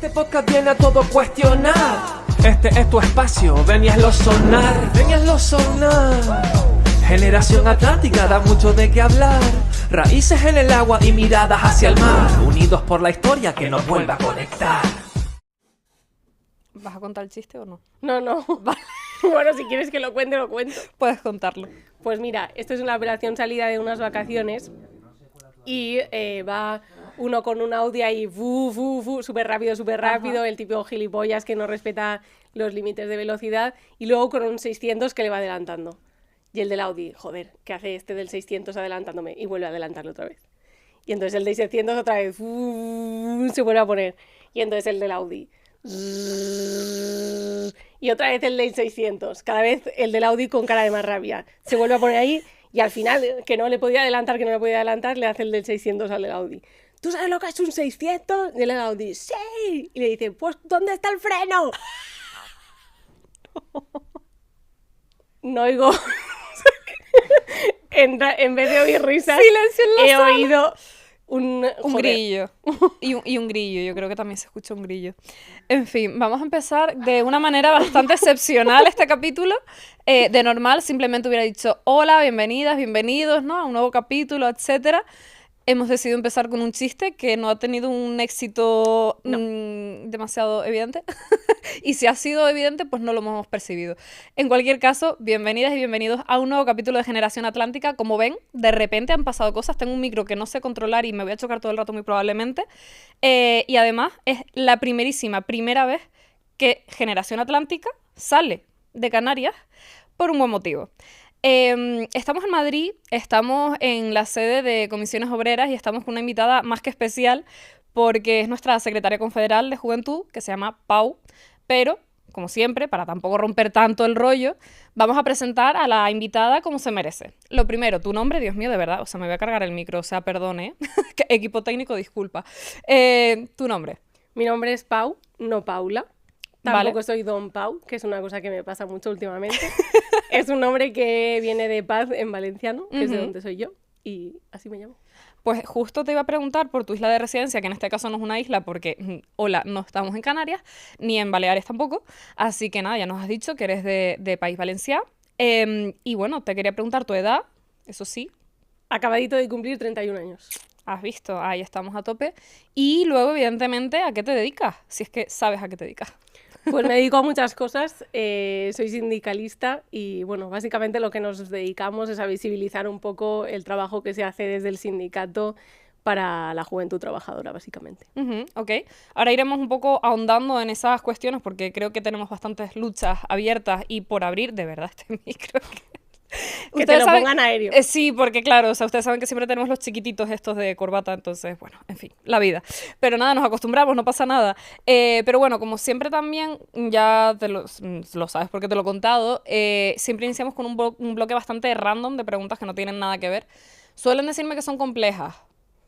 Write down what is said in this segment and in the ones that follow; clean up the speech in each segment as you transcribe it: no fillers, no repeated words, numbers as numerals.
Este podcast viene a todo cuestionar. Este es tu espacio, ven y hazlo sonar. Ven y hazlo sonar. Generación Atlántica da mucho de qué hablar. Raíces en el agua y miradas hacia el mar. Unidos por la historia que nos vuelva a conectar. ¿Vas a contar el chiste o no? No. Bueno, si quieres que lo cuente, lo cuento. Puedes contarlo. Pues mira, esto es una operación salida de unas vacaciones y va uno con un Audi ahí, súper rápido, Ajá. el típico gilipollas que no respeta los límites de velocidad, y luego con un 600 que le va adelantando. Y el del Audi, joder, ¿qué hace este del 600 adelantándome? Y vuelve a adelantarlo otra vez. Y entonces el de 600 otra vez se vuelve a poner. Y entonces el del Audi. Y otra vez el del 600. Cada vez el del Audi con cara de más rabia. Se vuelve a poner ahí y al final, que no le podía adelantar, le hace el del 600 al del Audi. ¿Tú sabes lo que es un 600? Y el del Audi, ¡sí! Y le dice, pues, ¿dónde está el freno? No oigo. En vez de oír risas, Silencio en la he sala. oído un joder. Grillo. Y un grillo, yo creo que también se escucha un grillo. En fin, vamos a empezar de una manera bastante excepcional este capítulo. De normal simplemente hubiera dicho hola, bienvenidas, bienvenidos, ¿no? A un nuevo capítulo, etcétera. Hemos decidido empezar con un chiste que no ha tenido un éxito demasiado evidente. Y si ha sido evidente, pues no lo hemos percibido. En cualquier caso, bienvenidas y bienvenidos a un nuevo capítulo de Generación Atlántica. Como ven, de repente han pasado cosas. Tengo un micro que no sé controlar y me voy a chocar todo el rato muy probablemente. Y además es la primera vez que Generación Atlántica sale de Canarias por un buen motivo. Estamos en Madrid, estamos en la sede de Comisiones Obreras y estamos con una invitada más que especial porque es nuestra secretaria confederal de Juventud, que se llama Pau, pero, como siempre, para tampoco romper tanto el rollo, vamos a presentar a la invitada como se merece. Lo primero, tu nombre, Dios mío, de verdad, o sea, me voy a cargar el micro, o sea, perdone, equipo técnico, disculpa. Tu nombre. Mi nombre es Pau, no Paula. Vale. Tampoco soy Don Pau, que es una cosa que me pasa mucho últimamente. Es un nombre que viene de paz en valenciano, que es de donde soy yo, y así me llamo. Pues justo te iba a preguntar por tu isla de residencia, que en este caso no es una isla porque, hola, no estamos en Canarias, ni en Baleares tampoco, así que nada, ya nos has dicho que eres de País Valencià. Y bueno, te quería preguntar tu edad, eso sí, Acabadito de cumplir 31 años. has visto, ahí estamos a tope. Y luego, evidentemente, ¿a qué te dedicas? Si es que sabes a qué te dedicas. Pues me dedico a muchas cosas, soy sindicalista y bueno, básicamente lo que nos dedicamos es a visibilizar un poco el trabajo que se hace desde el sindicato para la juventud trabajadora, básicamente. Ok, ahora iremos un poco ahondando en esas cuestiones porque creo que tenemos bastantes luchas abiertas y por abrir, de verdad, este micro. Que te lo pongan aéreo. Sí, porque claro, o sea, ustedes saben que siempre tenemos los chiquititos estos de corbata, entonces, bueno, en fin, la vida. Pero nada, nos acostumbramos, no pasa nada. Pero bueno, como siempre también, ya lo sabes porque te lo he contado, siempre iniciamos con un bloque bastante random de preguntas que no tienen nada que ver. Suelen decirme que son complejas.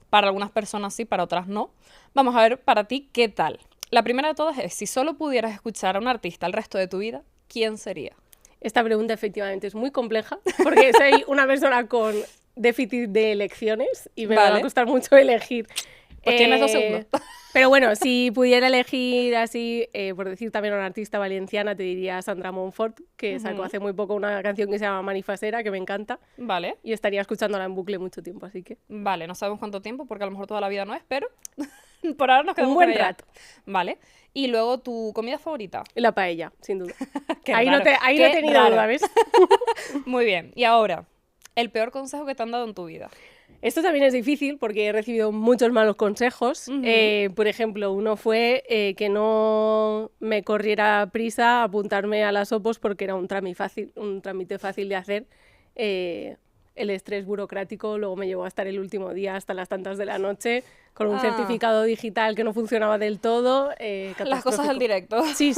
Para algunas personas sí, para otras no. Vamos a ver para ti qué tal. La primera de todas es, si solo pudieras escuchar a un artista el resto de tu vida, ¿quién sería? Esta pregunta efectivamente es muy compleja porque soy una persona con déficit de elecciones y me va a costar mucho elegir. Pues tienes 2 segundos. Pero bueno, si pudiera elegir así, por decir también a una artista valenciana, te diría Sandra Monfort, que sacó hace muy poco una canción que se llama Manifasera, que me encanta. Vale. Y estaría escuchándola en bucle mucho tiempo, así que... Vale, no sabemos cuánto tiempo, porque a lo mejor toda la vida no es, pero por ahora nos quedamos Un buen con ella. rato. Vale. Y luego, ¿tu comida favorita? La paella, sin duda. Qué ahí raro, no he tenido raro. duda, ¿ves? Muy bien. Y ahora, el peor consejo que te han dado en tu vida. Esto también es difícil porque he recibido muchos malos consejos. Por ejemplo, uno fue que no me corriera prisa a apuntarme a las OPOs porque era un trámite fácil de hacer. El estrés burocrático luego me llevó a estar el último día hasta las tantas de la noche con un certificado digital que no funcionaba del todo. Las cosas al directo. Sí.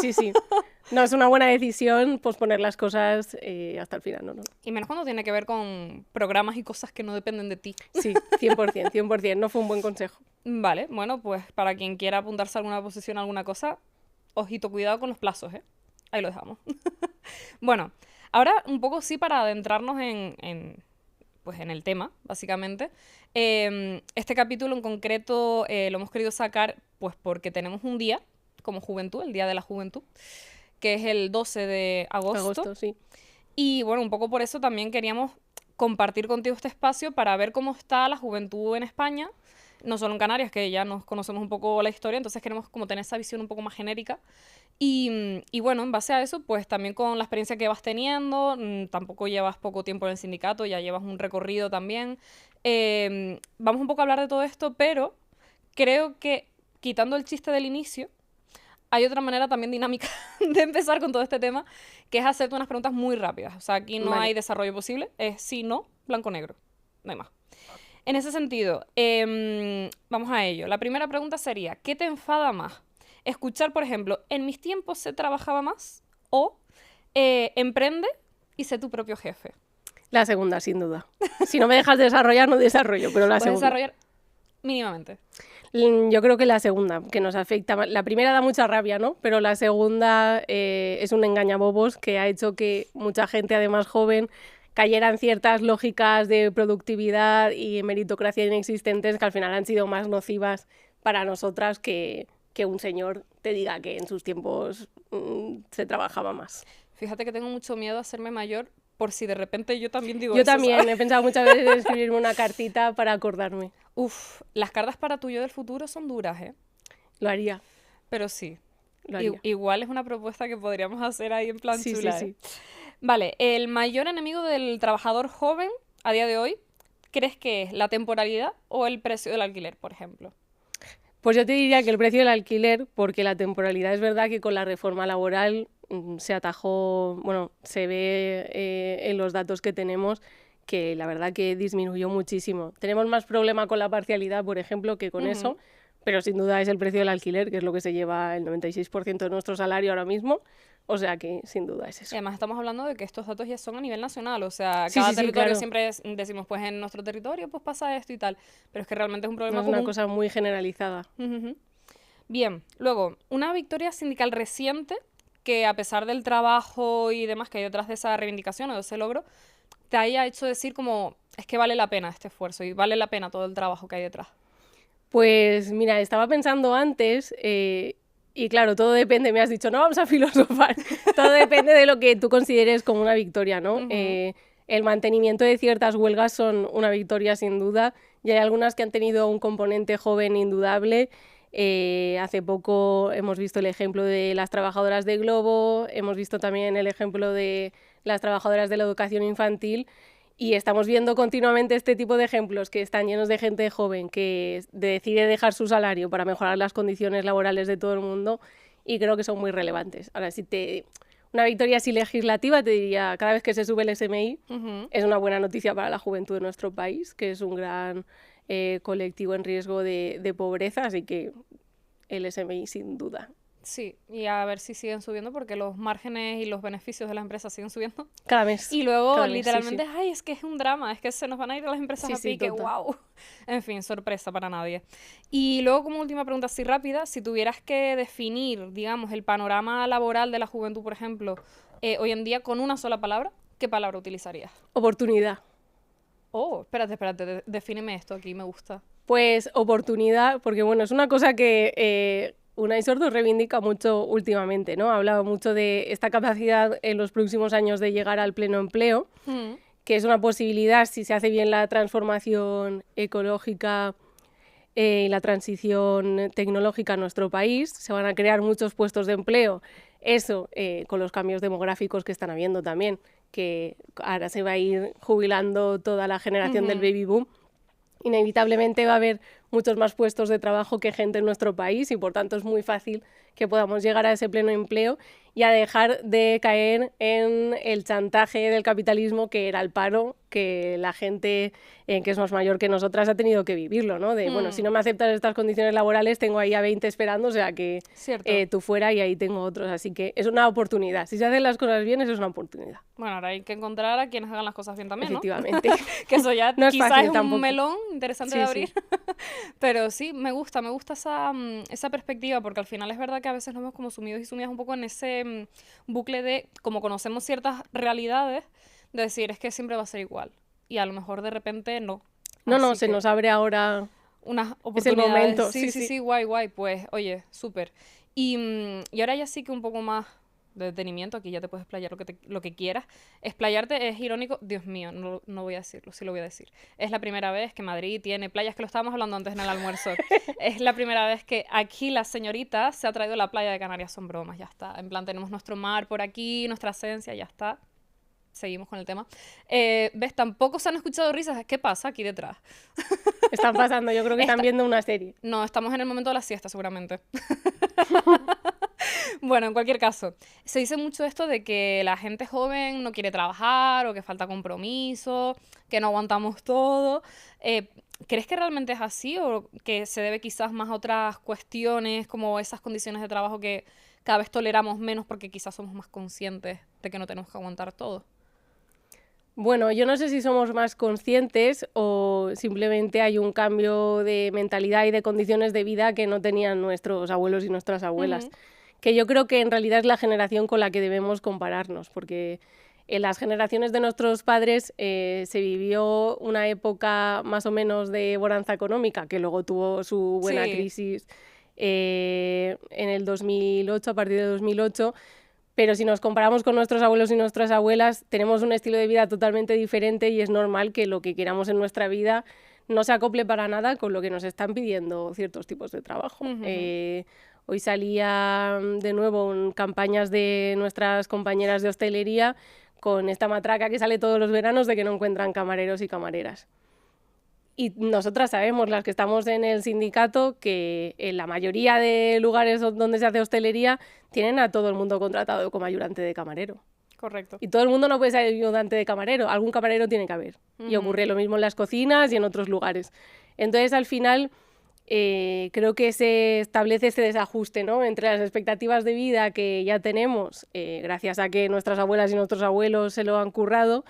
No es una buena decisión posponer las cosas hasta el final, ¿no? Y menos cuando tiene que ver con programas y cosas que no dependen de ti. Sí, 100%. No fue un buen consejo. Vale, bueno, pues para quien quiera apuntarse a alguna posición, alguna cosa, ojito, cuidado con los plazos, ¿eh? Ahí lo dejamos. Bueno, ahora un poco sí para adentrarnos pues en el tema, básicamente. Este capítulo en concreto lo hemos querido sacar pues porque tenemos un día como juventud, el Día de la Juventud, que es el 12 de agosto. Sí. Y bueno, un poco por eso también queríamos compartir contigo este espacio para ver cómo está la juventud en España, no solo en Canarias, que ya nos conocemos un poco la historia, entonces queremos como tener esa visión un poco más genérica. Y bueno, en base a eso, pues también con la experiencia que vas teniendo, tampoco llevas poco tiempo en el sindicato, ya llevas un recorrido también. Vamos un poco a hablar de todo esto, pero creo que quitando el chiste del inicio, hay otra manera también dinámica de empezar con todo este tema, que es hacerte unas preguntas muy rápidas. O sea, aquí no hay desarrollo posible, es sí, no, blanco-negro, no hay más. En ese sentido, vamos a ello. La primera pregunta sería, ¿qué te enfada más? Escuchar, por ejemplo, en mis tiempos se trabajaba más, o emprende y sé tu propio jefe. La segunda, sin duda. Si no me dejas desarrollar, no desarrollo, pero la Puedes segunda. desarrollar mínimamente. Yo creo que la segunda, que nos afecta más. La primera da mucha rabia, ¿no? Pero la segunda es un engañabobos que ha hecho que mucha gente, además joven, cayera en ciertas lógicas de productividad y meritocracia inexistentes que al final han sido más nocivas para nosotras que un señor te diga que en sus tiempos se trabajaba más. Fíjate que tengo mucho miedo a hacerme mayor por si de repente yo también digo Yo eso, también ¿sabes? he pensado muchas veces en escribirme una cartita para acordarme. Uf, las cartas para tu yo del futuro son duras, ¿eh? Lo haría, Pero sí. lo haría. Igual es una propuesta que podríamos hacer ahí en plan Sí, chula, sí, ¿eh? sí. Vale, el mayor enemigo del trabajador joven a día de hoy, ¿crees que es la temporalidad o el precio del alquiler, por ejemplo? Pues yo te diría que el precio del alquiler, porque la temporalidad es verdad que con la reforma laboral se atajó, bueno, se ve en los datos que tenemos que la verdad que disminuyó muchísimo. Tenemos más problema con la parcialidad, por ejemplo, que con eso, pero sin duda es el precio del alquiler, que es lo que se lleva el 96% de nuestro salario ahora mismo, o sea que sin duda es Y eso. además estamos hablando de que estos datos ya son a nivel nacional, o sea, Sí, cada sí, sí, territorio claro. siempre decimos, pues en nuestro territorio pues pasa esto y tal, pero es que realmente es un problema No es una común. cosa muy generalizada. Ujú. Bien, luego, una victoria sindical reciente que a pesar del trabajo y demás que hay detrás de esa reivindicación o de ese logro, te haya hecho decir como, es que vale la pena este esfuerzo y vale la pena todo el trabajo que hay detrás. Pues mira, estaba pensando antes, y claro, todo depende, me has dicho, no vamos a filosofar, todo depende de lo que tú consideres como una victoria, ¿no? Ujú. El mantenimiento de ciertas huelgas son una victoria sin duda, y hay algunas que han tenido un componente joven indudable. Hace poco hemos visto el ejemplo de las trabajadoras de Globo, hemos visto también el ejemplo de las trabajadoras de la educación infantil, y estamos viendo continuamente este tipo de ejemplos que están llenos de gente joven que decide dejar su salario para mejorar las condiciones laborales de todo el mundo, y creo que son muy relevantes. Ahora, una victoria así legislativa, te diría, cada vez que se sube el SMI, Ujú. es una buena noticia para la juventud de nuestro país, que es un gran colectivo en riesgo de pobreza, así que el SMI sin duda. Sí, y a ver si siguen subiendo porque los márgenes y los beneficios de las empresas siguen subiendo. Cada mes. Y luego, cada mes, sí, literalmente, sí. ay, es que es un drama, es que se nos van a ir las empresas Sí, a sí, pique, total. wow. En fin, sorpresa para nadie. Y luego, como última pregunta así rápida, si tuvieras que definir, digamos, el panorama laboral de la juventud, por ejemplo, hoy en día con una sola palabra, ¿qué palabra utilizarías? Oportunidad. Oh, espérate, defíneme esto aquí, me gusta. Pues oportunidad, porque bueno, es una cosa que Unai Sordo reivindica mucho últimamente, ¿no? Ha hablado mucho de esta capacidad en los próximos años de llegar al pleno empleo, que es una posibilidad si se hace bien la transformación ecológica y la transición tecnológica en nuestro país. Se van a crear muchos puestos de empleo. Eso, con los cambios demográficos que están habiendo también, que ahora se va a ir jubilando toda la generación del baby boom. Inevitablemente va a haber muchos más puestos de trabajo que gente en nuestro país y por tanto es muy fácil que podamos llegar a ese pleno empleo y a dejar de caer en el chantaje del capitalismo que era el paro, que la gente que es más mayor que nosotras ha tenido que vivirlo, ¿no? De, bueno, si no me aceptas estas condiciones laborales, tengo ahí a 20 esperando, o sea que Cierto. tú fuera y ahí tengo otros. Así que es una oportunidad. Si se hacen las cosas bien, eso es una oportunidad. Bueno, ahora hay que encontrar a quienes hagan las cosas bien también, ¿no? Efectivamente. Que eso ya No es quizás fácil es un tampoco. melón interesante Sí, de sí. abrir. Pero sí, me gusta esa perspectiva, porque al final es verdad que a veces nos vemos como sumidos y sumidas un poco en ese bucle de, como conocemos ciertas realidades, de decir, es que siempre va a ser igual. Y a lo mejor de repente no. No, Así se que nos abre ahora. unas Es el oportunidades. momento, Sí, sí, sí. guay. Pues, oye, súper. Y ahora ya sí que un poco más de detenimiento, aquí ya te puedes explayar lo que quieras. Explayarte es irónico, Dios mío, no voy a decirlo, sí lo voy a decir. Es la primera vez que Madrid tiene playas, que lo estábamos hablando antes en el almuerzo. Es la primera vez que aquí la señorita se ha traído la playa de Canarias, son bromas, ya está. En plan, tenemos nuestro mar por aquí, nuestra esencia, ya está. Seguimos con el tema. ¿Ves? Tampoco se han escuchado risas. ¿Qué pasa aquí detrás? Están pasando, yo creo que están viendo una serie. No, estamos en el momento de la siesta, seguramente. Bueno, en cualquier caso, se dice mucho esto de que la gente joven no quiere trabajar o que falta compromiso, que no aguantamos todo. ¿Crees que realmente es así o que se debe quizás más a otras cuestiones como esas condiciones de trabajo que cada vez toleramos menos porque quizás somos más conscientes de que no tenemos que aguantar todo? Bueno, yo no sé si somos más conscientes o simplemente hay un cambio de mentalidad y de condiciones de vida que no tenían nuestros abuelos y nuestras abuelas. Que yo creo que en realidad es la generación con la que debemos compararnos, porque en las generaciones de nuestros padres se vivió una época más o menos de bonanza económica, que luego tuvo su buena crisis en el 2008, a partir de 2008. Pero si nos comparamos con nuestros abuelos y nuestras abuelas, tenemos un estilo de vida totalmente diferente y es normal que lo que queramos en nuestra vida no se acople para nada con lo que nos están pidiendo ciertos tipos de trabajo. Hoy salía de nuevo en campañas de nuestras compañeras de hostelería con esta matraca que sale todos los veranos de que no encuentran camareros y camareras. Y nosotras sabemos, las que estamos en el sindicato, que en la mayoría de lugares donde se hace hostelería tienen a todo el mundo contratado como ayudante de camarero. Correcto. Y todo el mundo no puede ser ayudante de camarero, algún camarero tiene que haber. Y ocurre lo mismo en las cocinas y en otros lugares. Entonces, al final, creo que se establece este desajuste, ¿no?, entre las expectativas de vida que ya tenemos, gracias a que nuestras abuelas y nuestros abuelos se lo han currado,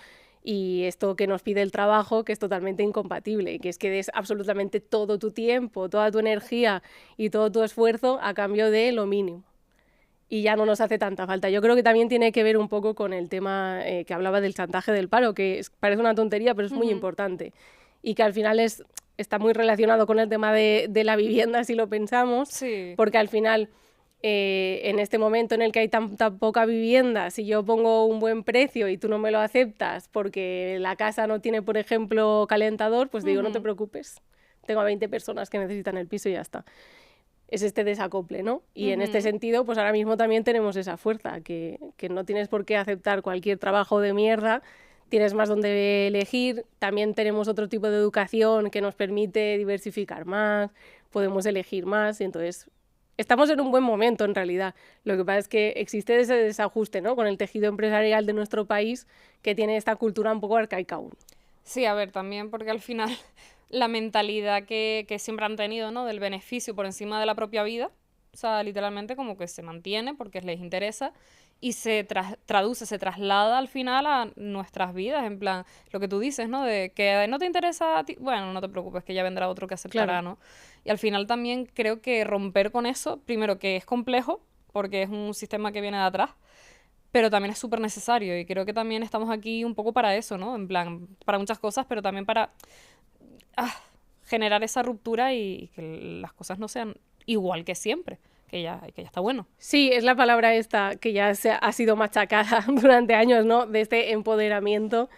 y esto que nos pide el trabajo, que es totalmente incompatible, que es que des absolutamente todo tu tiempo, toda tu energía y todo tu esfuerzo a cambio de lo mínimo. Y ya no nos hace tanta falta. Yo creo que también tiene que ver un poco con el tema que hablaba del chantaje del paro, que parece una tontería, pero es muy importante. Y que al final está muy relacionado con el tema de la vivienda, si lo pensamos, porque al final, en este momento en el que hay tan poca vivienda, si yo pongo un buen precio y tú no me lo aceptas porque la casa no tiene, por ejemplo, calentador, pues digo, no te preocupes, tengo a 20 personas que necesitan el piso y ya está. Es este desacople, ¿no? Y en este sentido, pues ahora mismo también tenemos esa fuerza, que no tienes por qué aceptar cualquier trabajo de mierda, tienes más donde elegir, también tenemos otro tipo de educación que nos permite diversificar más, podemos elegir más, y entonces estamos en un buen momento en realidad. Lo que pasa es que existe ese desajuste, ¿no?, con el tejido empresarial de nuestro país, que tiene esta cultura un poco arcaica aún. Sí, a ver, también porque al final la mentalidad que siempre han tenido, ¿no?, del beneficio por encima de la propia vida, o sea, literalmente como que se mantiene porque les interesa y se traduce, se traslada al final a nuestras vidas, en plan, lo que tú dices, ¿no?, de que no te interesa a ti, bueno, no te preocupes, que ya vendrá otro que aceptará, ¿no? Y al final también creo que romper con eso, primero que es complejo, porque es un sistema que viene de atrás, pero también es súper necesario y creo que también estamos aquí un poco para eso, ¿no? En plan, para muchas cosas, pero también para generar esa ruptura y que las cosas no sean igual que siempre, que ya está bueno. Sí, es la palabra esta que ya ha sido machacada durante años, ¿no?, de este empoderamiento.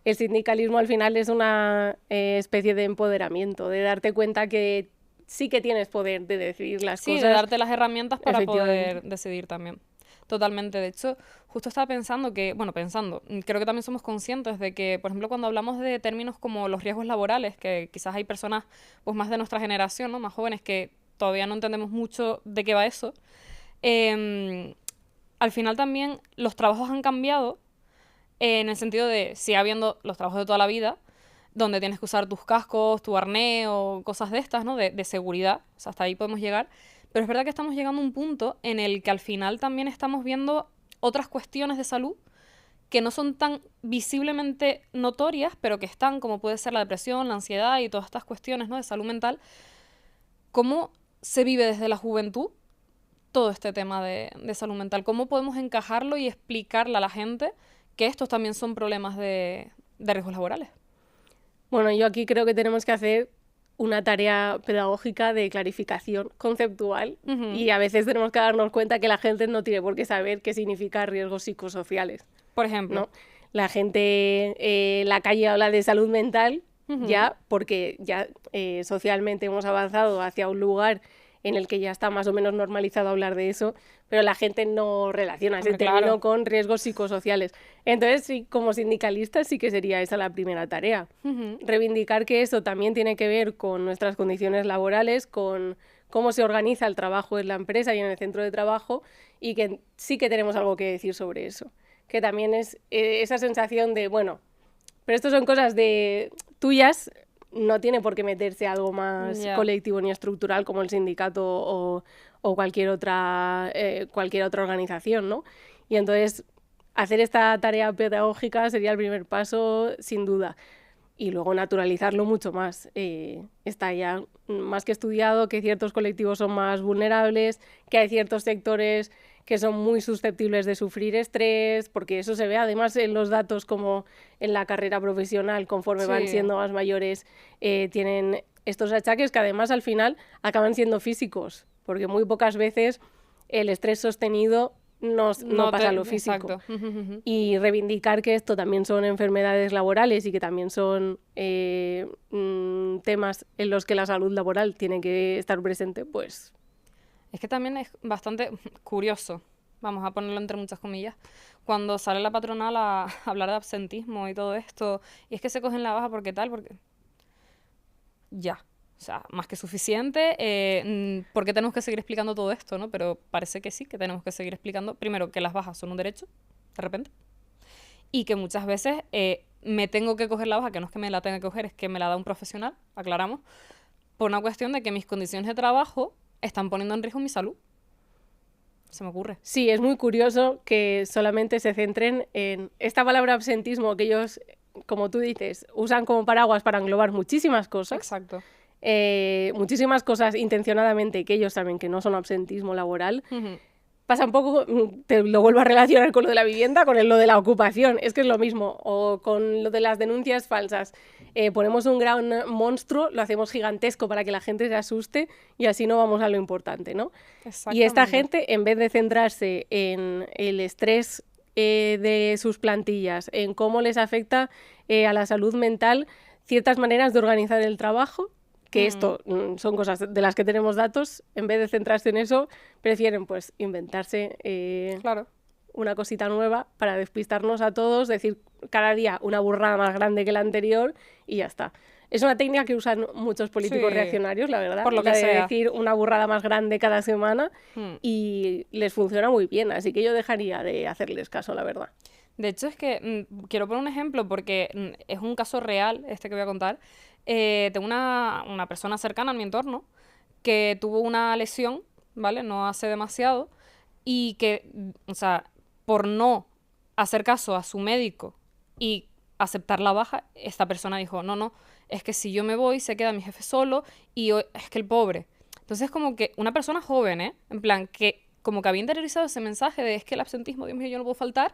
El sindicalismo al final es una especie de empoderamiento, de darte cuenta que sí que tienes poder de decidir las cosas. Sí, de darte las herramientas para poder decidir también. Totalmente. De hecho, justo estaba pensando que, bueno, creo que también somos conscientes de que, por ejemplo, cuando hablamos de términos como los riesgos laborales, que quizás hay personas pues más de nuestra generación, ¿no?, más jóvenes, que todavía no entendemos mucho de qué va eso, al final también los trabajos han cambiado en el sentido de, sigue habiendo los trabajos de toda la vida, donde tienes que usar tus cascos, tu arnés o cosas de estas, ¿no?, de seguridad, o sea, hasta ahí podemos llegar. Pero es verdad que estamos llegando a un punto en el que al final también estamos viendo otras cuestiones de salud que no son tan visiblemente notorias, pero que están, como puede ser la depresión, la ansiedad y todas estas cuestiones, ¿no?, de salud mental. ¿Cómo se vive desde la juventud todo este tema de salud mental? ¿Cómo podemos encajarlo y explicarle a la gente que estos también son problemas de riesgos laborales? Bueno, yo aquí creo que tenemos que hacer una tarea pedagógica de clarificación conceptual Ujú. y a veces tenemos que darnos cuenta que la gente no tiene por qué saber qué significa riesgos psicosociales, Por ejemplo. ¿no? La gente en la calle habla de salud mental ya porque ya socialmente hemos avanzado hacia un lugar en el que ya está más o menos normalizado hablar de eso, pero la gente no relaciona ese Hombre, término claro. con riesgos psicosociales. Entonces, sí, como sindicalista sí que sería esa la primera tarea. Ujú. Reivindicar que eso también tiene que ver con nuestras condiciones laborales, con cómo se organiza el trabajo en la empresa y en el centro de trabajo, y que sí que tenemos algo que decir sobre eso. Que también es esa sensación de, bueno, pero esto son cosas de tuyas, no tiene por qué meterse algo más Ya. colectivo ni estructural como el sindicato o cualquier otra organización, ¿no? Y entonces hacer esta tarea pedagógica sería el primer paso, sin duda. Y luego naturalizarlo mucho más. Está ya más que estudiado que ciertos colectivos son más vulnerables, que hay ciertos sectores que son muy susceptibles de sufrir estrés, porque eso se ve además en los datos como en la carrera profesional, conforme van Sí. siendo más mayores, tienen estos achaques que además al final acaban siendo físicos, porque muy pocas veces el estrés sostenido no pasa a lo físico. Exacto. Ujú, ujú. Y reivindicar que esto también son enfermedades laborales y que también son temas en los que la salud laboral tiene que estar presente, pues Es que también es bastante curioso, vamos a ponerlo entre muchas comillas, cuando sale la patronal a hablar de absentismo y todo esto, y es que se cogen la baja porque tal, porque ya, o sea, más que suficiente. ¿Por qué tenemos que seguir explicando todo esto, no? Pero parece que sí, que tenemos que seguir explicando, primero, que las bajas son un derecho, de repente, y que muchas veces me tengo que coger la baja, que no es que me la tenga que coger, es que me la da un profesional, aclaramos, por una cuestión de que mis condiciones de trabajo están poniendo en riesgo mi salud. Se me ocurre. sí, es muy curioso que solamente se centren en esta palabra absentismo que ellos, como tú dices, usan como paraguas para englobar muchísimas cosas. Exacto. Muchísimas cosas intencionadamente que ellos saben que no son absentismo laboral. Ujú. Pasa un poco, te lo vuelvo a relacionar con lo de la vivienda, con lo de la ocupación, es que es lo mismo, o con lo de las denuncias falsas. Ponemos un gran monstruo, lo hacemos gigantesco para que la gente se asuste y así no vamos a lo importante, ¿no? Y esta Exactamente. gente, en vez de centrarse en el estrés de sus plantillas, en cómo les afecta a la salud mental ciertas maneras de organizar el trabajo, que esto son cosas de las que tenemos datos, en vez de centrarse en eso, prefieren pues inventarse Claro. una cosita nueva para despistarnos a todos, decir cada día una burrada más grande que la anterior y ya está. Es una técnica que usan muchos políticos Sí, reaccionarios, la verdad, por lo la que de sea. decir una burrada más grande cada semana Hmm. y les funciona muy bien, así que yo dejaría de hacerles caso, la verdad. De hecho, es que quiero poner un ejemplo porque es un caso real, este que voy a contar. Tengo una persona cercana en mi entorno que tuvo una lesión, ¿vale? No hace demasiado, y que, o sea, por no hacer caso a su médico y aceptar la baja, esta persona dijo, no, es que si yo me voy se queda mi jefe solo y es que el pobre. Entonces, como que una persona joven, ¿eh? En plan, que como que había interiorizado ese mensaje de es que el absentismo, Dios mío, yo no puedo faltar.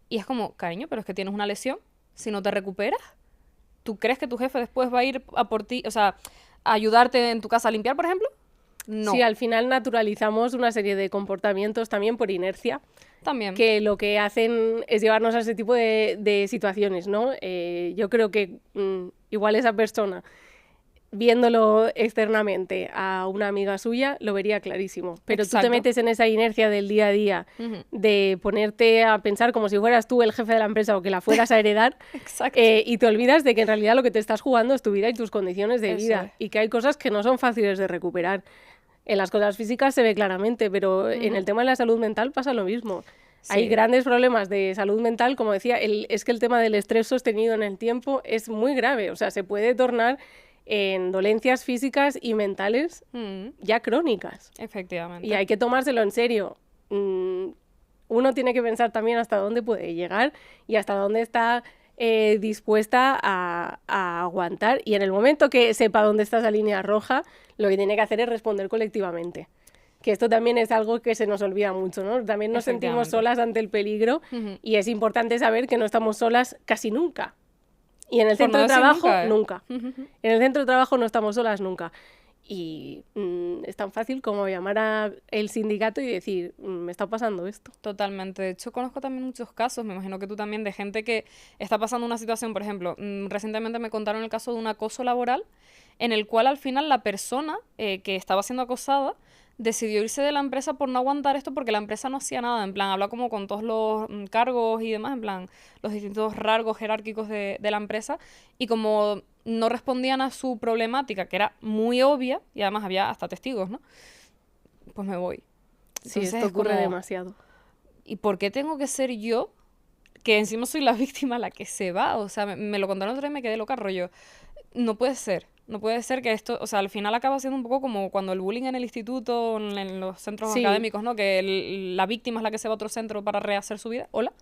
Y es como, cariño, pero es que tienes una lesión. Si no te recuperas, ¿tú crees que tu jefe después va a ir a por ti, o sea, a ayudarte en tu casa a limpiar, por ejemplo? No. Sí, al final naturalizamos una serie de comportamientos también por inercia, También. que lo que hacen es llevarnos a ese tipo de situaciones, ¿no? Yo creo que igual esa persona, viéndolo externamente a una amiga suya, lo vería clarísimo. Pero tú Exacto. te metes en esa inercia del día a día, Ujú. de ponerte a pensar como si fueras tú el jefe de la empresa o que la fueras a heredar, Exacto. y te olvidas de que en realidad lo que te estás jugando es tu vida y tus condiciones de Eso vida, es. y que hay cosas que no son fáciles de recuperar. En las cosas físicas se ve claramente, pero en el tema de la salud mental pasa lo mismo. Hay Sí. grandes problemas de salud mental, como decía, es que el tema del estrés sostenido en el tiempo es muy grave, o sea, se puede tornar en dolencias físicas y mentales ya crónicas. Efectivamente. Y hay que tomárselo en serio. Uno tiene que pensar también hasta dónde puede llegar y hasta dónde está dispuesta a aguantar. Y en el momento que sepa dónde está esa línea roja, lo que tiene que hacer es responder colectivamente. Que esto también es algo que se nos olvida mucho, ¿no? También nos sentimos Efectivamente. solas ante el peligro Ujú. y es importante saber que no estamos solas casi nunca. Y en el Por centro no de decir trabajo, nunca, nunca. En el centro de trabajo no estamos solas nunca. Y es tan fácil como llamar al sindicato y decir, me está pasando esto. Totalmente. De hecho, conozco también muchos casos, me imagino que tú también, de gente que está pasando una situación, por ejemplo, recientemente me contaron el caso de un acoso laboral en el cual al final la persona que estaba siendo acosada decidió irse de la empresa por no aguantar esto porque la empresa no hacía nada, en plan, habla como con todos los cargos y demás, en plan, los distintos rasgos jerárquicos de la empresa, y como no respondían a su problemática, que era muy obvia, y además había hasta testigos, ¿no? Pues me voy. Sí, Entonces esto es ocurre como, demasiado. ¿y por qué tengo que ser yo, que encima soy la víctima, la que se va? O sea, me lo contaron otra vez y me quedé loca, rollo. No puede ser. No puede ser que esto, o sea, al final acaba siendo un poco como cuando el bullying en el instituto, en los centros Sí. académicos, ¿no? Que la víctima es la que se va a otro centro para rehacer su vida. Hola.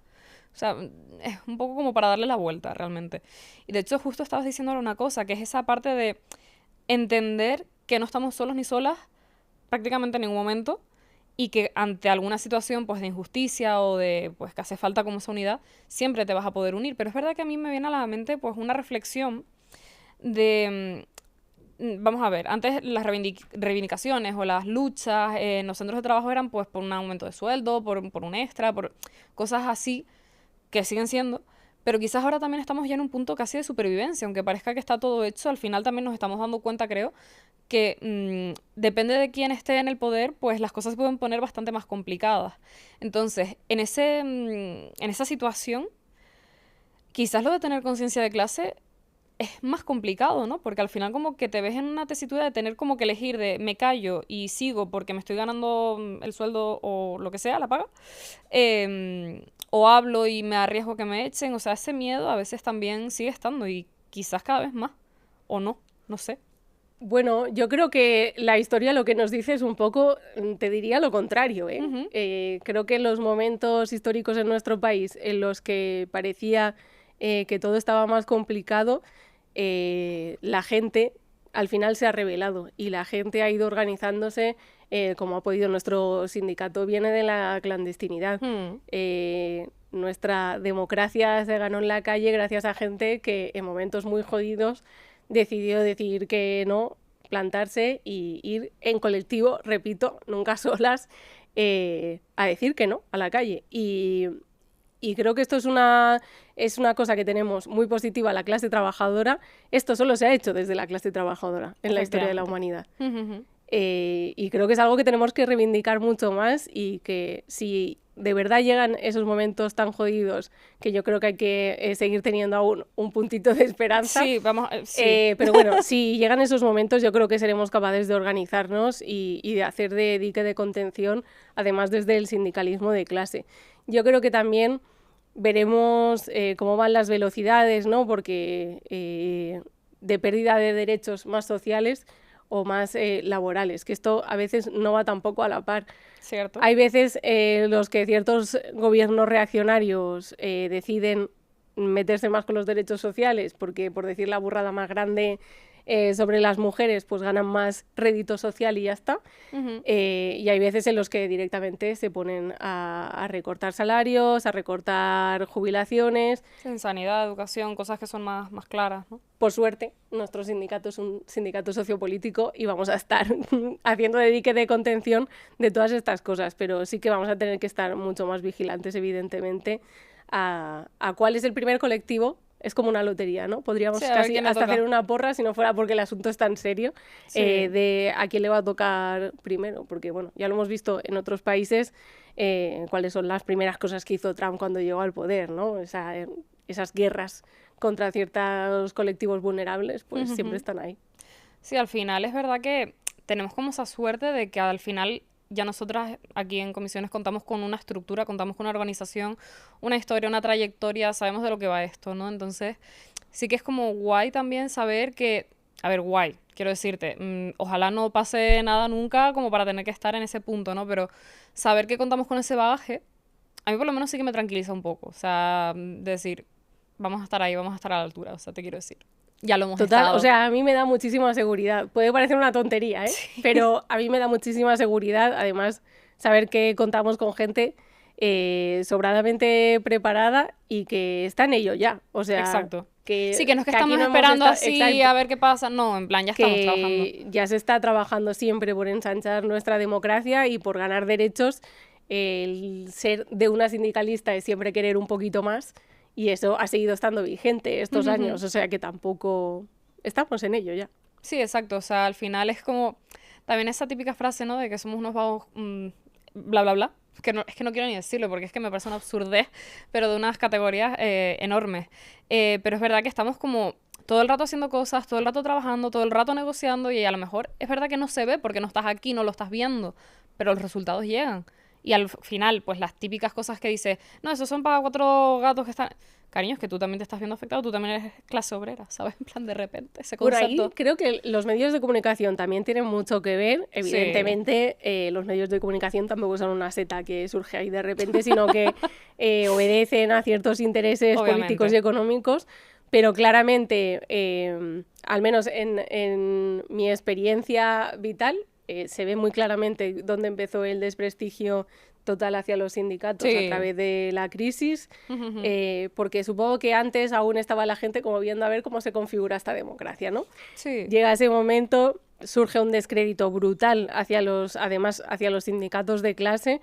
O sea, es un poco como para darle la vuelta, realmente. Y de hecho, justo estabas diciendo ahora una cosa, que es esa parte de entender que no estamos solos ni solas prácticamente en ningún momento, y que ante alguna situación pues de injusticia o de pues que hace falta como esa unidad, siempre te vas a poder unir. Pero es verdad que a mí me viene a la mente pues una reflexión de, vamos a ver, antes las reivindicaciones o las luchas en los centros de trabajo eran pues por un aumento de sueldo, por un extra, por cosas así que siguen siendo, pero quizás ahora también estamos ya en un punto casi de supervivencia, aunque parezca que está todo hecho, al final también nos estamos dando cuenta, creo, que depende de quién esté en el poder, pues las cosas se pueden poner bastante más complicadas. Entonces, en esa situación, quizás lo de tener conciencia de clase es más complicado, ¿no? Porque al final como que te ves en una tesitura de tener como que elegir de me callo y sigo porque me estoy ganando el sueldo o lo que sea, la paga, o hablo y me arriesgo que me echen. O sea, ese miedo a veces también sigue estando y quizás cada vez más, o no, no sé. Bueno, yo creo que la historia lo que nos dice es un poco, te diría lo contrario, ¿eh? Ujú. Creo que en los momentos históricos en nuestro país en los que parecía que todo estaba más complicado, la gente al final se ha rebelado y la gente ha ido organizándose como ha podido. Nuestro sindicato viene de la clandestinidad. Nuestra democracia se ganó en la calle gracias a gente que en momentos muy jodidos decidió decir que no, plantarse y ir en colectivo, repito, nunca solas, a decir que no a la calle. Y creo que esto es una cosa que tenemos muy positiva la clase trabajadora. Esto solo se ha hecho desde la clase trabajadora en la historia de la humanidad. Ujú. Y creo que es algo que tenemos que reivindicar mucho más, y que si de verdad llegan esos momentos tan jodidos, que yo creo que hay que seguir teniendo aún un puntito de esperanza. Sí, vamos, sí. Pero bueno, si llegan esos momentos, yo creo que seremos capaces de organizarnos y de hacer de dique de contención, además desde el sindicalismo de clase. Yo creo que también veremos cómo van las velocidades, ¿no? Porque de pérdida de derechos más sociales o más laborales, que esto a veces no va tampoco a la par. Cierto. Hay veces los que ciertos gobiernos reaccionarios deciden meterse más con los derechos sociales porque, por decir la burrada más grande sobre las mujeres, pues ganan más rédito social y ya está. Ujú. Y hay veces en los que directamente se ponen a recortar salarios, a recortar jubilaciones. En sanidad, educación, cosas que son más claras, ¿no? Por suerte, nuestro sindicato es un sindicato sociopolítico y vamos a estar haciendo de dique de contención de todas estas cosas, pero sí que vamos a tener que estar mucho más vigilantes, evidentemente, a cuál es el primer colectivo. Es como una lotería, ¿no? Podríamos Sí, a ver casi quién le hasta toca. hacer una porra, si no fuera porque el asunto es tan serio, Sí. de a quién le va a tocar primero, porque bueno, ya lo hemos visto en otros países, cuáles son las primeras cosas que hizo Trump cuando llegó al poder, ¿no? Esas guerras contra ciertos colectivos vulnerables, pues siempre están ahí. Sí, al final es verdad que tenemos como esa suerte de que al final ya nosotras aquí en Comisiones contamos con una estructura, contamos con una organización, una historia, una trayectoria, sabemos de lo que va esto, ¿no? Entonces sí que es como guay también saber que, a ver, guay, quiero decirte, ojalá no pase nada nunca como para tener que estar en ese punto, ¿no? Pero saber que contamos con ese bagaje, a mí por lo menos sí que me tranquiliza un poco, o sea, decir, vamos a estar ahí, vamos a estar a la altura, o sea, te quiero decir. Ya lo hemos Total, estado. o sea, a mí me da muchísima seguridad. Puede parecer una tontería, ¿eh? Sí. Pero a mí me da muchísima seguridad, además, saber que contamos con gente sobradamente preparada y que está en ello ya. O sea, Exacto. Que, sí, que no es que aquí estamos no hemos esperando esta- así exacto, a ver qué pasa. No, en plan, ya estamos trabajando. que ya se está trabajando siempre por ensanchar nuestra democracia y por ganar derechos. El ser de una sindicalista es siempre querer un poquito más y eso ha seguido estando vigente estos años, o sea que tampoco estamos en ello ya. Sí, exacto. O sea, al final es como también esa típica frase, ¿no? De que somos unos vagos, bla, bla, bla. Es que no quiero ni decirlo porque es que me parece una absurdez, pero de unas categorías enormes. Pero es verdad que estamos como todo el rato haciendo cosas, todo el rato trabajando, todo el rato negociando y a lo mejor es verdad que no se ve porque no estás aquí, no lo estás viendo, pero los resultados llegan. Y al final, pues las típicas cosas que dices, no, esos son para 4 gatos que están... Cariño, es que tú también te estás viendo afectado, tú también eres clase obrera, ¿sabes? En plan, de repente, ese Por concepto... ahí creo que los medios de comunicación también tienen mucho que ver. Evidentemente, los medios de comunicación tampoco son una seta que surge ahí de repente, sino que obedecen a ciertos intereses Obviamente. políticos y económicos. Pero claramente, al menos en mi experiencia vital, se ve muy claramente dónde empezó el desprestigio total hacia los sindicatos Sí. a través de la crisis, Ujú. porque supongo que antes aún estaba la gente como viendo a ver cómo se configura esta democracia, ¿no? Sí. Llega ese momento, surge un descrédito brutal además hacia los sindicatos de clase,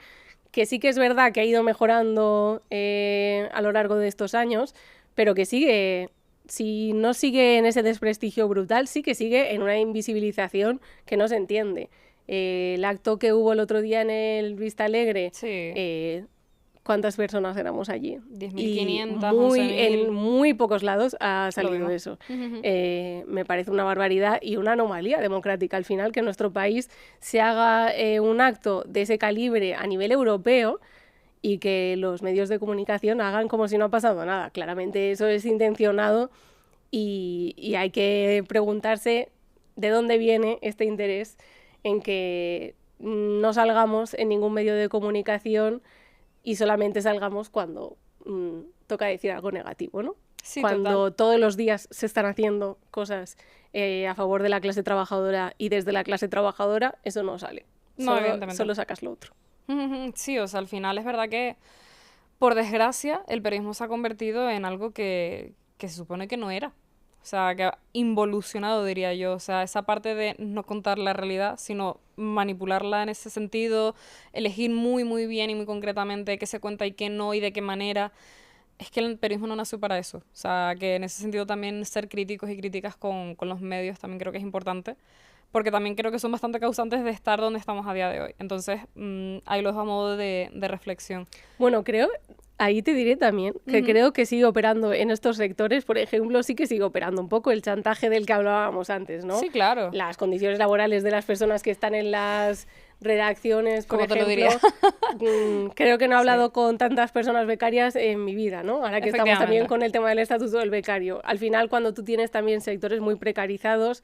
que sí que es verdad que ha ido mejorando a lo largo de estos años, pero que sigue, si no sigue en ese desprestigio brutal, sí que sigue en una invisibilización que no se entiende. El acto que hubo el otro día en el Vista Alegre, Sí. ¿cuántas personas éramos allí? 10.500, Y 11.000. en muy pocos lados ha salido vimos. eso. Ujú. Me parece una barbaridad y una anomalía democrática al final que en nuestro país se haga un acto de ese calibre a nivel europeo y que los medios de comunicación hagan como si no ha pasado nada. Claramente eso es intencionado y hay que preguntarse de dónde viene este interés en que no salgamos en ningún medio de comunicación y solamente salgamos cuando toca decir algo negativo, ¿no? Sí, Cuando total. todos los días se están haciendo cosas a favor de la clase trabajadora y desde la clase trabajadora, eso no sale. No, evidentemente. Solo sacas lo otro. Ujú. Sí, o sea, al final es verdad que, por desgracia, el periodismo se ha convertido en algo que se supone que no era. O sea, que ha involucionado, diría yo. O sea, esa parte de no contar la realidad, sino manipularla en ese sentido, elegir muy, muy bien y muy concretamente qué se cuenta y qué no y de qué manera. Es que el periodismo no nació para eso. O sea, que en ese sentido también ser críticos y críticas con los medios también creo que es importante. Porque también creo que son bastante causantes de estar donde estamos a día de hoy. Entonces, ahí los dejo a modo de reflexión. Bueno, ahí te diré también que creo que sigue operando en estos sectores, por ejemplo, sí que sigue operando un poco el chantaje del que hablábamos antes, ¿no? Sí, claro. Las condiciones laborales de las personas que están en las redacciones, por ¿Cómo te lo ejemplo. Creo que no he hablado con tantas personas becarias en mi vida, ¿no? Ahora que estamos también Efectivamente. con el tema del estatuto del becario. Al final, cuando tú tienes también sectores muy precarizados,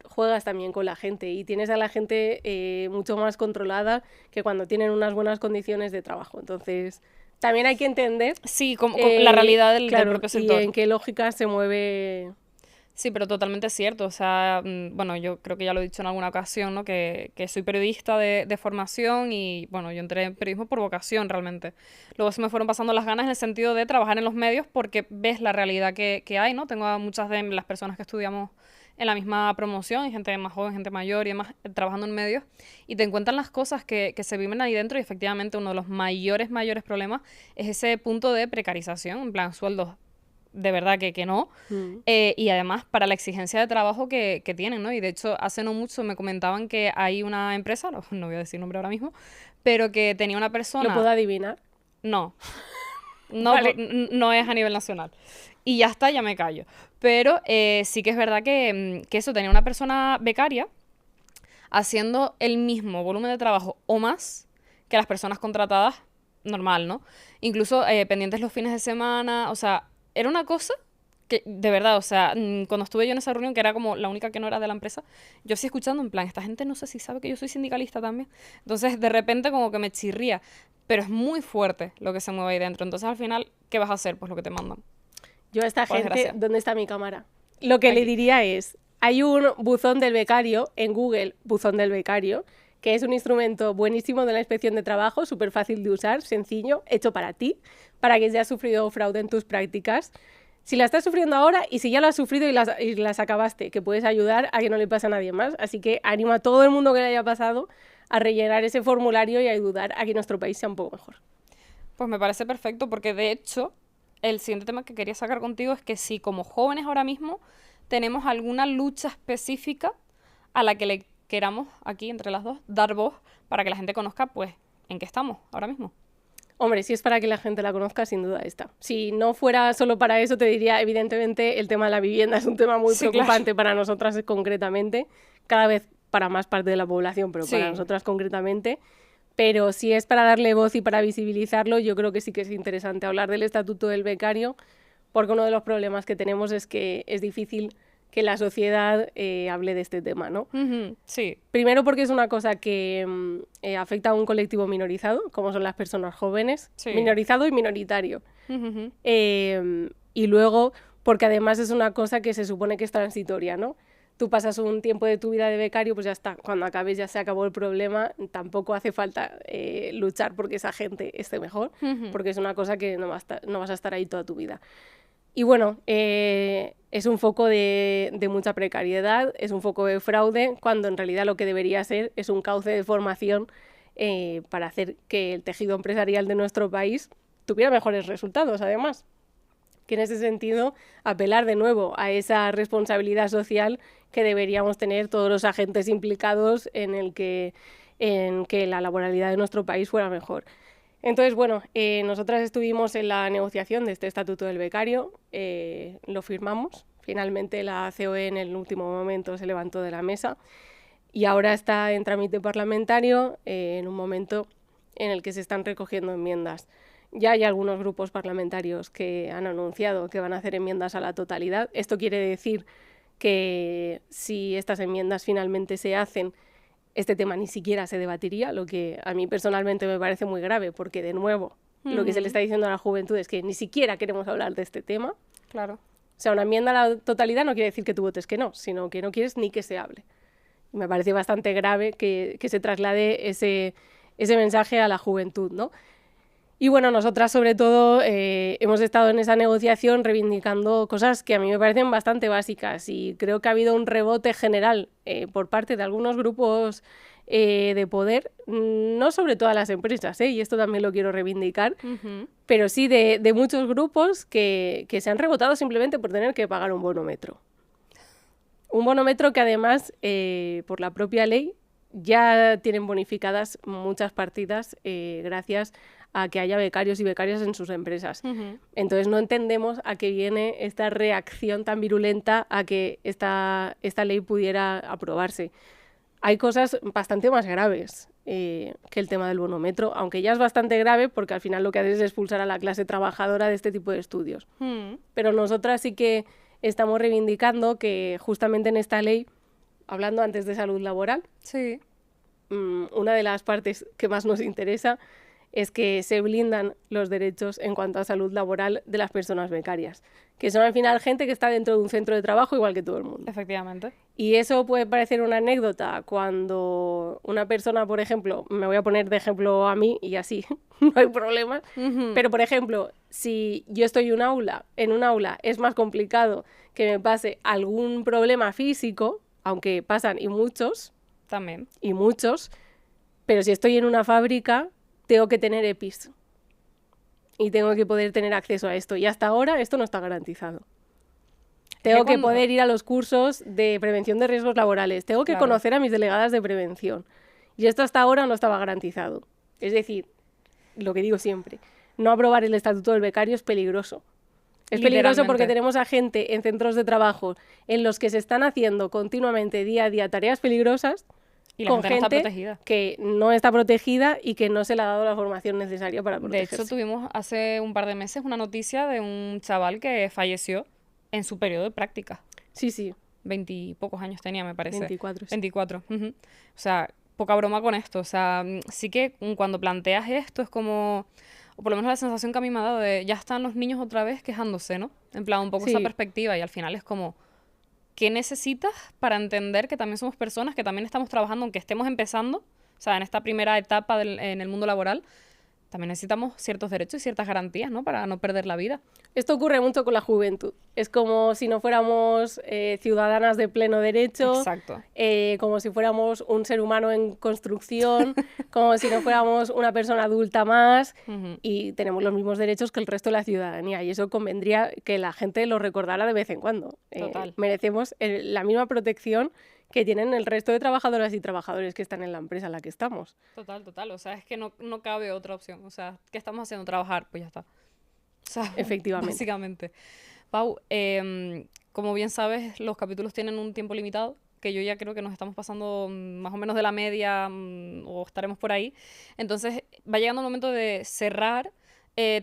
juegas también con la gente y tienes a la gente mucho más controlada que cuando tienen unas buenas condiciones de trabajo. Entonces, también hay que entender Sí, como la realidad del claro, propio y sector. en qué lógica se mueve. Sí, pero totalmente cierto. O sea, bueno, yo creo que ya lo he dicho en alguna ocasión, ¿no? Que soy periodista de formación y, bueno, yo entré en periodismo por vocación realmente. Luego se me fueron pasando las ganas en el sentido de trabajar en los medios porque ves la realidad que hay, ¿no? Tengo a muchas de las personas que estudiamos en la misma promoción, y gente más joven, gente mayor y demás, trabajando en medios, y te encuentran las cosas que se viven ahí dentro y efectivamente uno de los mayores problemas es ese punto de precarización, en plan sueldos de verdad que no, y además para la exigencia de trabajo que tienen, ¿no? Y de hecho hace no mucho me comentaban que hay una empresa, no voy a decir nombre ahora mismo, pero que tenía una persona... ¿Lo puedo adivinar? No. No, Vale. no es a nivel nacional. Y ya está, ya me callo. Pero sí que es verdad que eso, tenía una persona becaria haciendo el mismo volumen de trabajo o más que las personas contratadas normal, ¿no? Incluso pendientes los fines de semana, o sea, era una cosa que, de verdad, o sea, cuando estuve yo en esa reunión, que era como la única que no era de la empresa, yo sí escuchando en plan, esta gente no sé si sabe que yo soy sindicalista también. Entonces, de repente como que me chirría. Pero es muy fuerte lo que se mueve ahí dentro. Entonces, al final, ¿qué vas a hacer? Pues lo que te mandan. Yo a esta Por gente, desgracia. ¿dónde está mi cámara? Lo que le diría es, hay un buzón del becario en Google, buzón del becario, que es un instrumento buenísimo de la inspección de trabajo, súper fácil de usar, sencillo, hecho para ti, para que si has sufrido fraude en tus prácticas. Si la estás sufriendo ahora y si ya lo has sufrido y las acabaste, que puedes ayudar a que no le pase a nadie más. Así que animo a todo el mundo que le haya pasado a rellenar ese formulario y a ayudar a que nuestro país sea un poco mejor. Pues me parece perfecto porque de hecho el siguiente tema que quería sacar contigo es que si como jóvenes ahora mismo tenemos alguna lucha específica a la que le queramos aquí entre las dos dar voz para que la gente conozca pues en qué estamos ahora mismo. Hombre, si es para que la gente la conozca, sin duda está. Si no fuera solo para eso, te diría, evidentemente, el tema de la vivienda es un tema muy preocupante para nosotras concretamente, cada vez para más parte de la población, pero para nosotras concretamente. Pero si es para darle voz y para visibilizarlo, yo creo que sí que es interesante hablar del estatuto del becario, porque uno de los problemas que tenemos es que es difícil que la sociedad hable de este tema, ¿no? Sí. Primero porque es una cosa que afecta a un colectivo minorizado, como son las personas jóvenes, minorizado y minoritario. Y luego porque además es una cosa que se supone que es transitoria, ¿no? Tú pasas un tiempo de tu vida de becario, pues ya está, cuando acabes ya se acabó el problema, tampoco hace falta luchar porque esa gente esté mejor, porque es una cosa que no vas a estar ahí toda tu vida. Y bueno, es un foco de mucha precariedad, es un foco de fraude, cuando en realidad lo que debería ser es un cauce de formación para hacer que el tejido empresarial de nuestro país tuviera mejores resultados, además. Que en ese sentido apelar de nuevo a esa responsabilidad social que deberíamos tener todos los agentes implicados en que la laboralidad de nuestro país fuera mejor. Entonces, bueno, nosotras estuvimos en la negociación de este Estatuto del Becario, lo firmamos, finalmente la COE en el último momento se levantó de la mesa y ahora está en trámite parlamentario en un momento en el que se están recogiendo enmiendas. Ya hay algunos grupos parlamentarios que han anunciado que van a hacer enmiendas a la totalidad. Esto quiere decir que si estas enmiendas finalmente se hacen, este tema ni siquiera se debatiría, lo que a mí personalmente me parece muy grave, porque de nuevo lo que se le está diciendo a la juventud es que ni siquiera queremos hablar de este tema. Claro. O sea, una enmienda a la totalidad no quiere decir que tú votes que no, sino que no quieres ni que se hable. Y me parece bastante grave que se traslade ese mensaje a la juventud, ¿no? Y bueno, nosotras sobre todo hemos estado en esa negociación reivindicando cosas que a mí me parecen bastante básicas y creo que ha habido un rebote general por parte de algunos grupos de poder, no sobre todas las empresas, y esto también lo quiero reivindicar, pero sí de muchos grupos que se han rebotado simplemente por tener que pagar un bonometro. Un bonometro que además, por la propia ley, ya tienen bonificadas muchas partidas gracias a que haya becarios y becarias en sus empresas. Entonces no entendemos a qué viene esta reacción tan virulenta a que esta ley pudiera aprobarse. Hay cosas bastante más graves que el tema del bonometro, aunque ya es bastante grave porque al final lo que hace es expulsar a la clase trabajadora de este tipo de estudios. Pero nosotras sí que estamos reivindicando que justamente en esta ley, hablando antes de salud laboral, una de las partes que más nos interesa es que se blindan los derechos en cuanto a salud laboral de las personas becarias, que son al final gente que está dentro de un centro de trabajo igual que todo el mundo. Efectivamente. Y eso puede parecer una anécdota cuando una persona, por ejemplo, me voy a poner de ejemplo a mí y así no hay problema, pero por ejemplo, si yo estoy en un aula es más complicado que me pase algún problema físico, aunque pasan y muchos, pero si estoy en una fábrica tengo que tener EPIs y tengo que poder tener acceso a esto. Y hasta ahora esto no está garantizado. Tengo que poder ir a los cursos de prevención de riesgos laborales. Tengo que conocer a mis delegadas de prevención. Y esto hasta ahora no estaba garantizado. Es decir, lo que digo siempre, no aprobar el Estatuto del Becario es peligroso. Es peligroso porque tenemos a gente en centros de trabajo en los que se están haciendo continuamente, día a día, tareas peligrosas, y la gente no está protegida. Que no está protegida y que no se le ha dado la formación necesaria para protegerse. De hecho, tuvimos hace un par de meses una noticia de un chaval que falleció en su periodo de práctica. Sí. 20 y pocos años tenía, me parece. 24. Sí. 24. O sea, poca broma con esto. O sea, sí que cuando planteas esto es como... O por lo menos la sensación que a mí me ha dado de... Ya están los niños otra vez quejándose, ¿no? En plan, un poco esa perspectiva. Y al final es como... ¿Qué necesitas para entender que también somos personas, que también estamos trabajando, aunque estemos empezando? O sea, en esta primera etapa en el mundo laboral, también necesitamos ciertos derechos y ciertas garantías, ¿no? Para no perder la vida. Esto ocurre mucho con la juventud. Es como si no fuéramos ciudadanas de pleno derecho, Exacto. como si fuéramos un ser humano en construcción, como si no fuéramos una persona adulta más, y tenemos los mismos derechos que el resto de la ciudadanía. Y eso convendría que la gente lo recordara de vez en cuando. Total. Merecemos la misma protección que tienen el resto de trabajadoras y trabajadores que están en la empresa en la que estamos. Total, total. O sea, es que no cabe otra opción. O sea, ¿qué estamos haciendo? Trabajar, pues ya está. O sea, Efectivamente. básicamente. Pau, como bien sabes, los capítulos tienen un tiempo limitado, que yo ya creo que nos estamos pasando más o menos de la media, o estaremos por ahí. Entonces, va llegando el momento de cerrar.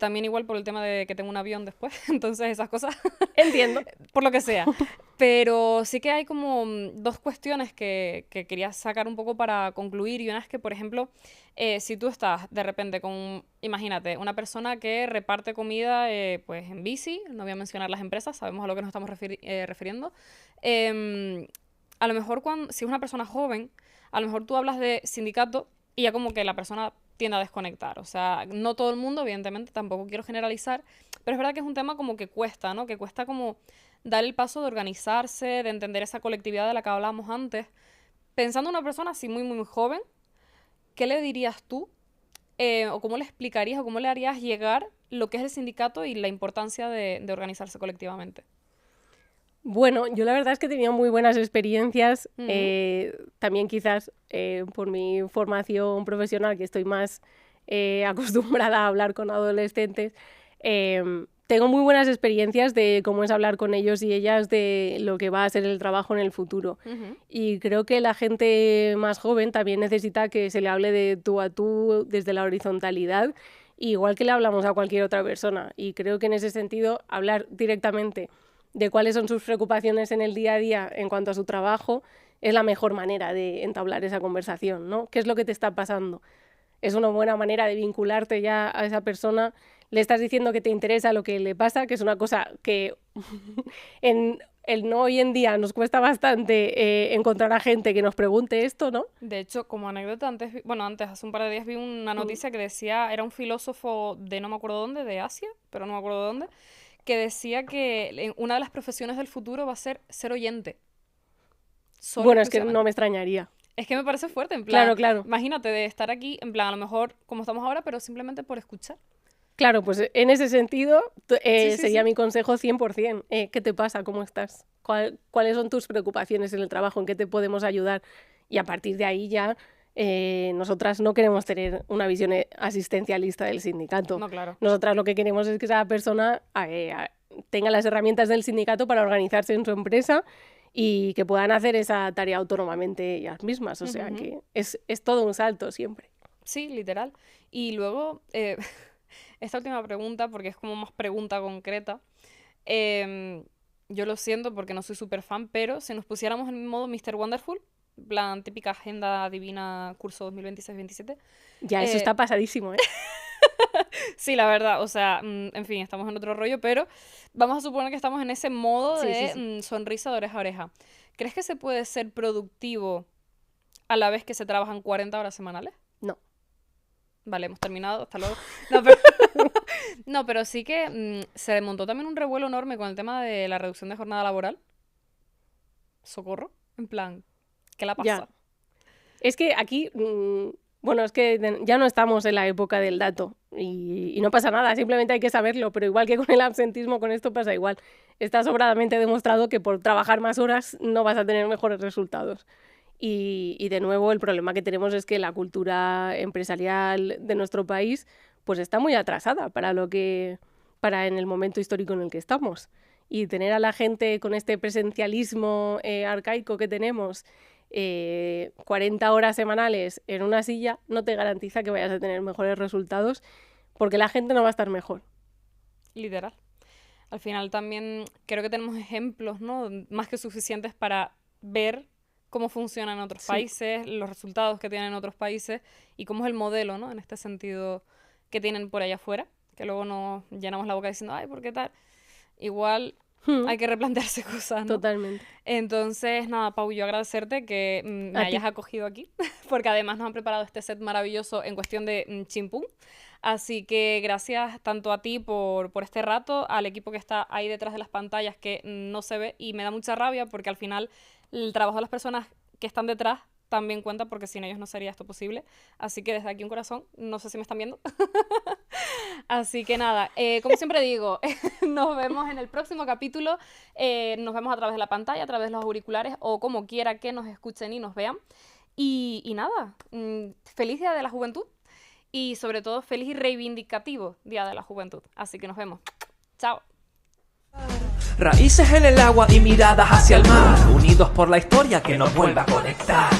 También igual por el tema de que tengo un avión después, entonces esas cosas, Entiendo. por lo que sea. Pero sí que hay como dos cuestiones que quería sacar un poco para concluir, y una es que, por ejemplo, si tú estás de repente con, imagínate, una persona que reparte comida pues en bici, no voy a mencionar las empresas, sabemos a lo que nos estamos refiriendo, a lo mejor si es una persona joven, a lo mejor tú hablas de sindicato y ya como que la persona tiende a desconectar. O sea, no todo el mundo, evidentemente, tampoco quiero generalizar, pero es verdad que es un tema como que cuesta, ¿no? Que cuesta como dar el paso de organizarse, de entender esa colectividad de la que hablábamos antes. Pensando en una persona así muy, muy joven, ¿qué le dirías tú? O cómo le explicarías o cómo le harías llegar lo que es el sindicato y la importancia de organizarse colectivamente. Bueno, yo la verdad es que he tenido muy buenas experiencias, también quizás por mi formación profesional, que estoy más acostumbrada a hablar con adolescentes, tengo muy buenas experiencias de cómo es hablar con ellos y ellas de lo que va a ser el trabajo en el futuro. Y creo que la gente más joven también necesita que se le hable de tú a tú, desde la horizontalidad, igual que le hablamos a cualquier otra persona. Y creo que en ese sentido, hablar directamente de cuáles son sus preocupaciones en el día a día en cuanto a su trabajo es la mejor manera de entablar esa conversación, ¿no? ¿Qué es lo que te está pasando? Es una buena manera de vincularte ya a esa persona. Le estás diciendo que te interesa lo que le pasa, que es una cosa que hoy en día nos cuesta bastante encontrar a gente que nos pregunte esto, ¿no? De hecho, como anécdota, antes, hace un par de días vi una noticia que decía, era un filósofo de no me acuerdo dónde, de Asia, pero no me acuerdo dónde, que decía que una de las profesiones del futuro va a ser oyente. Bueno, es que no me extrañaría. Es que me parece fuerte, en plan, Claro, claro. Imagínate de estar aquí, en plan, a lo mejor como estamos ahora, pero simplemente por escuchar. Claro, pues en ese sentido sería sí. mi consejo 100%. ¿Qué te pasa? ¿Cómo estás? ¿Cuáles son tus preocupaciones en el trabajo? ¿En qué te podemos ayudar? Y a partir de ahí ya nosotras no queremos tener una visión asistencialista del sindicato. No, claro. Nosotras lo que queremos es que esa persona tenga las herramientas del sindicato para organizarse en su empresa y que puedan hacer esa tarea autónomamente ellas mismas. O sea que es todo un salto siempre. Sí, literal. Y luego, esta última pregunta, porque es como más pregunta concreta, yo lo siento porque no soy súper fan, pero si nos pusiéramos en modo Mr. Wonderful, plan típica agenda divina curso 2026-27. Ya, eso está pasadísimo, ¿eh? Sí, la verdad, o sea, en fin, estamos en otro rollo, pero vamos a suponer que estamos en ese modo de sonrisa de oreja a oreja. ¿Crees que se puede ser productivo a la vez que se trabajan 40 horas semanales? No. Vale, hemos terminado, hasta luego. No, pero sí que se montó también un revuelo enorme con el tema de la reducción de jornada laboral. Socorro, en plan, ¿qué la pasa? Ya. Es que aquí, bueno, es que ya no estamos en la época del dato y no pasa nada, simplemente hay que saberlo, pero igual que con el absentismo, con esto pasa igual. Está sobradamente demostrado que por trabajar más horas no vas a tener mejores resultados. Y de nuevo el problema que tenemos es que la cultura empresarial de nuestro país pues está muy atrasada para en el momento histórico en el que estamos. Y tener a la gente con este presencialismo arcaico que tenemos 40 horas semanales en una silla no te garantiza que vayas a tener mejores resultados porque la gente no va a estar mejor. Literal. Al final también creo que tenemos ejemplos, ¿no? Más que suficientes para ver cómo funciona en otros países, los resultados que tienen en otros países y cómo es el modelo, ¿no? En este sentido que tienen por allá afuera, que luego nos llenamos la boca diciendo, ay, ¿por qué tal? Igual Hay que replantearse cosas, ¿no? Totalmente. Entonces, nada, Pau, yo agradecerte que me A ti. hayas acogido aquí, porque además nos han preparado este set maravilloso en cuestión de chimpún. Así que gracias tanto a ti por este rato, al equipo que está ahí detrás de las pantallas que no se ve y me da mucha rabia porque al final el trabajo de las personas que están detrás también cuenta porque sin ellos no sería esto posible. Así que desde aquí un corazón, no sé si me están viendo. Así que nada, como siempre digo, nos vemos en el próximo capítulo, nos vemos a través de la pantalla, a través de los auriculares o como quiera que nos escuchen y nos vean. Y nada, feliz Día de la Juventud y sobre todo feliz y reivindicativo Día de la Juventud. Así que nos vemos. Chao. Raíces en el agua y miradas hacia el mar, unidos por la historia que nos vuelve a conectar.